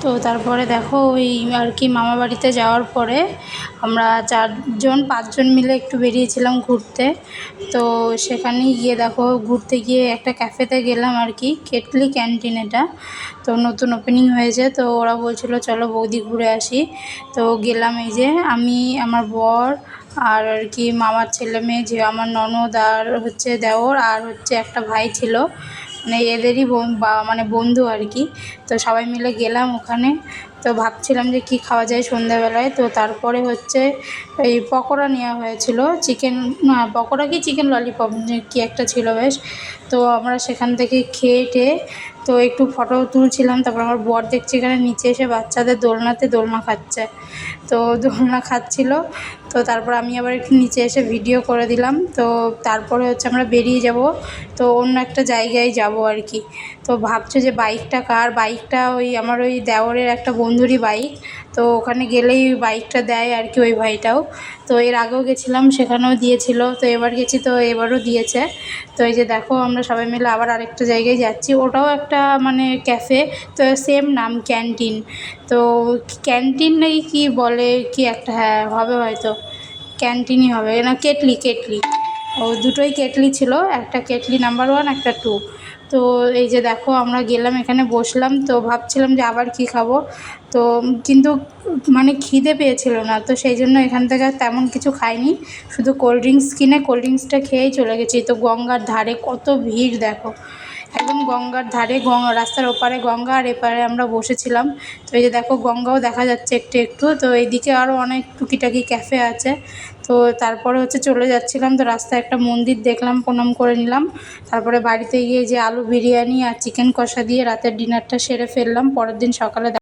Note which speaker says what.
Speaker 1: তো তারপরে দেখো ওই আর কি মামা বাড়িতে যাওয়ার পরে আমরা 4-5 জন মিলে একটু বেরিয়েছিলাম ঘুরতে। তো সেখানেই গিয়ে দেখো ঘুরতে গিয়ে একটা ক্যাফেতে গেলাম আর কি, কেটলি ক্যান্টিন এটা। তো নতুন ওপেনিং হয়েছে, তো ওরা বলছিলো চলো বৌদি ঘুরে আসি। তো গেলাম, এই যে আমি, আমার বর আর কি মামার ছেলে মেয়ে, যে আমার ননদ আর হচ্ছে দেওর আর হচ্ছে একটা ভাই ছিল, মানে এদেরই মানে বন্ধু আর কি। তো সবাই মিলে গেলাম ওখানে। তো ভাবছিলাম যে কি খাওয়া যায় সন্ধ্যাবেলায়। তো তারপরে হচ্ছে এই পকোড়া নেওয়া হয়েছিল, চিকেন না পকোড়া কি চিকেন ললিপপ কি একটা ছিল বেশ। তো আমরা সেখান থেকে খেয়ে তো একটু ফটো তুলছিলাম। তারপর আমার বর দেখছি এখানে নিচে এসে বাচ্চাদের দোলনাতে দোলনা খাচ্ছে, তো দোলনা খাচ্ছিল। তো তারপর আমি আবার একটু নিচে এসে ভিডিও করে দিলাম। তো তারপরে হচ্ছে আমরা বেরিয়ে যাব, তো অন্য একটা জায়গায় যাব আর কি। তো ভাবছো যে বাইকটা কার, বাইকটা ওই আমার ওই দেওরের একটা বন্ধুরই বাইক। তো ওখানে গেলেই বাইকটা দেয় আর কি ওই ভাইটাও। তো এর আগেও গেছিলাম, সেখানেও দিয়েছিল, তো এবার গেছি তো এবারও দিয়েছে। তো এই যে দেখো আমরা সবাই মিলে আবার আরেকটা জায়গায় যাচ্ছি, ওটাও একটা মানে ক্যাফে, তো সেম নাম ক্যান্টিন। তো ক্যান্টিন নাকি কি বলে কি একটা, হ্যাঁ হবে হয়তো, ক্যান্টিনই হবে না, কেটলি কেটলি। ও দুটোই কেটলি ছিল, একটা কেটলি নাম্বার 1 একটা 2। তো এই যে দেখো আমরা গেলাম, এখানে বসলাম, তো ভাবছিলাম যে আবার কি খাবো। তো কিন্তু মানে খিদে পেয়েছিল না, তো সেই জন্য এখান থেকে তেমন কিছু খাইনি, শুধু কোল্ড ড্রিঙ্কস কিনে কোল্ড ড্রিঙ্কসটা খেয়েই চলে গেছি। তো গঙ্গার ধারে কত ভিড় দেখো, একদম গঙ্গার ধারে, রাস্তার ওপারে গঙ্গা আর এপারে আমরা বসেছিলাম। তো এই যে দেখো গঙ্গাও দেখা যাচ্ছে একটু একটু। তো এইদিকে আরও অনেক টুকিটাকি ক্যাফে আছে। তো তারপরে হচ্ছে চলে যাচ্ছিলাম, তো রাস্তায় একটা মন্দির দেখলাম, প্রণাম করে নিলাম। তারপরে বাড়িতে গিয়ে যে আলু বিরিয়ানি আর চিকেন কষা দিয়ে রাতের ডিনারটা সেরে ফেললাম। পরের দিন সকালে